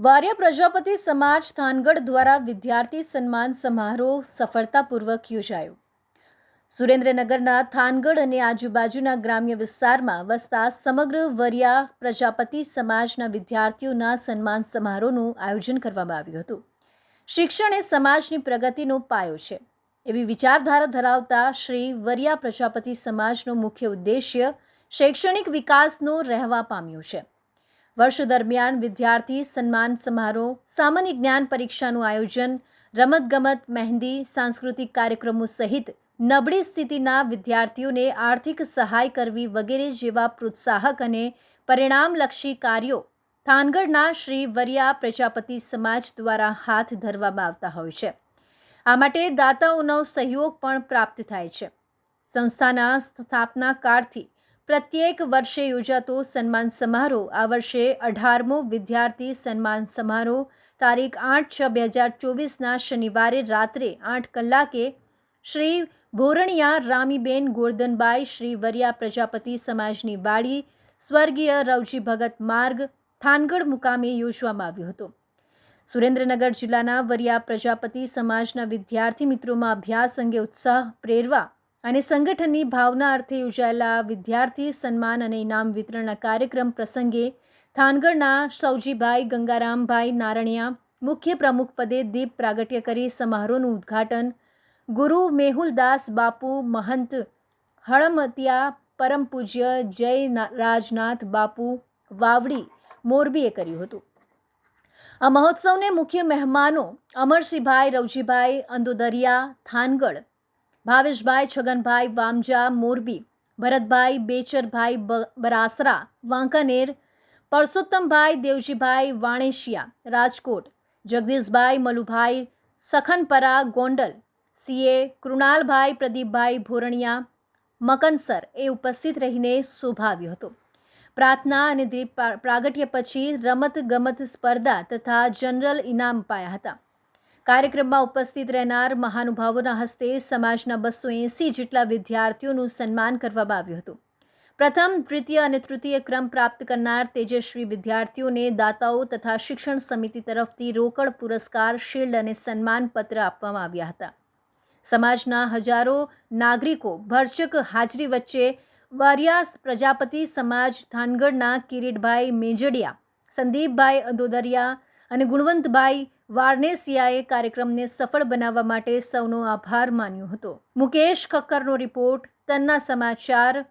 વારિયા પ્રજાપતિ સમાજ થાનગઢ દ્વારા વિદ્યાર્થી સન્માન સમારોહ સફળતાપૂર્વક યોજાયો। સુરેન્દ્રનગરના થાનગઢ અને આજુબાજુના ગ્રામ્ય વિસ્તારમાં વસતા સમગ્ર વરિયા પ્રજાપતિ સમાજના વિદ્યાર્થીઓના સન્માન સમારોહનું આયોજન કરવામાં આવ્યું હતું। શિક્ષણ એ સમાજની પ્રગતિનો પાયો છે એવી વિચારધારા ધરાવતા શ્રી વરિયા પ્રજાપતિ સમાજનો મુખ્ય ઉદ્દેશ્ય શૈક્ષણિક વિકાસનો રહેવા પામ્યો છે। વર્ષ દરમિયાન વિદ્યાર્થી સન્માન સમારોહ, સામાન્ય જ્ઞાન પરીક્ષાનું આયોજન, રમતગમત, મહેંદી, સાંસ્કૃતિક કાર્યક્રમો સહિત નબળી સ્થિતિના વિદ્યાર્થીઓને આર્થિક સહાય કરવી વગેરે જેવા પ્રોત્સાહક અને પરિણામલક્ષી કાર્યો થાનગઢના શ્રી વરિયા પ્રજાપતિ સમાજ દ્વારા હાથ ધરવામાં આવતા હોય છે। આ માટે દાતાઓનો સહયોગ પણ પ્રાપ્ત થાય છે। સંસ્થાના સ્થાપના કાળથી પ્રત્યેક વર્ષે યોજાતો સન્માન સમારોહ આ વર્ષે 18મો વિદ્યાર્થી સન્માન સમારોહ તારીખ 8/6/2024ના શનિવારે રાત્રે 8 કલાકે શ્રી ભોરણિયા રામીબેન ગોરધનબાઈ શ્રી વરિયા પ્રજાપતિ સમાજની વાડી સ્વર્ગીય રવજી ભગત માર્ગ થાનગઢ મુકામે યોજવામાં આવ્યો હતો। સુરેન્દ્રનગર જિલ્લાના વરિયા પ્રજાપતિ સમાજના વિદ્યાર્થી મિત્રોમાં અભ્યાસ અંગે ઉત્સાહ પ્રેરવા અને સંગઠનની ભાવના અર્થે યોજાયેલા વિદ્યાર્થી સન્માન અને ઇનામ વિતરણના કાર્યક્રમ પ્રસંગે થાનગઢના સૌજીભાઈ ગંગારામભાઈ નારણિયા મુખ્ય પ્રમુખ પદે દીપ પ્રાગટ્ય કરી સમારોહનું ઉદ્ઘાટન ગુરુ મેહુલદાસ બાપુ મહંત હળમતિયા પરમ પૂજ્ય જય રાજનાથ બાપુ વાવડી મોરબીએ કર્યું હતું। આ મહોત્સવને મુખ્ય મહેમાનો અમરસિંહભાઈ રવજીભાઈ અંદોદરિયા થાનગઢ, ભાવેશભાઈ છગનભાઈ વામજા મોરબી, ભરતભાઈ બેચરભાઈ બરાસરા વાંકાનેર, પરસોત્તમભાઈ દેવજીભાઈ વાણેશિયા રાજકોટ, જગદીશભાઈ મલુભાઈ સખનપરા ગોંડલ, સીએ કૃણાલભાઈ પ્રદીપભાઈ ભોરણિયા મકનસર એ ઉપસ્થિત રહીને શોભાવ્યો હતો। પ્રાર્થના અને દીપ પ્રાગટ્ય પછી રમત ગમત સ્પર્ધા તથા જનરલ ઇનામ અપાયા હતા। કાર્યક્રમમાં ઉપસ્થિત રહેનાર મહાનુભાવોના હસ્તે સમાજના 280 જેટલા વિદ્યાર્થીઓનું સન્માન કરવામાં આવ્યું હતું। પ્રથમ, દ્વિતીય અને તૃતીય ક્રમ પ્રાપ્ત કરનાર તેજસ્વી વિદ્યાર્થીઓને દાતાઓ તથા શિક્ષણ સમિતિ તરફથી રોકડ પુરસ્કાર, શિલ્ડ અને સન્માનપત્ર આપવામાં આવ્યા હતા। સમાજના હજારો નાગરિકો ભરચક હાજરી વચ્ચે વરિયા પ્રજાપતિ સમાજ થાનગઢના કિરીટભાઈ મેજડિયા, સંદીપભાઈ અંદોદરિયા અને ગુણવંતભાઈ વારનેસિયાએ કાર્યક્રમને સફળ બનાવવા માટે સૌનો આભાર માન્યો હતો। મુકેશ ખક્કરનો રિપોર્ટ, તન્ના સમાચાર,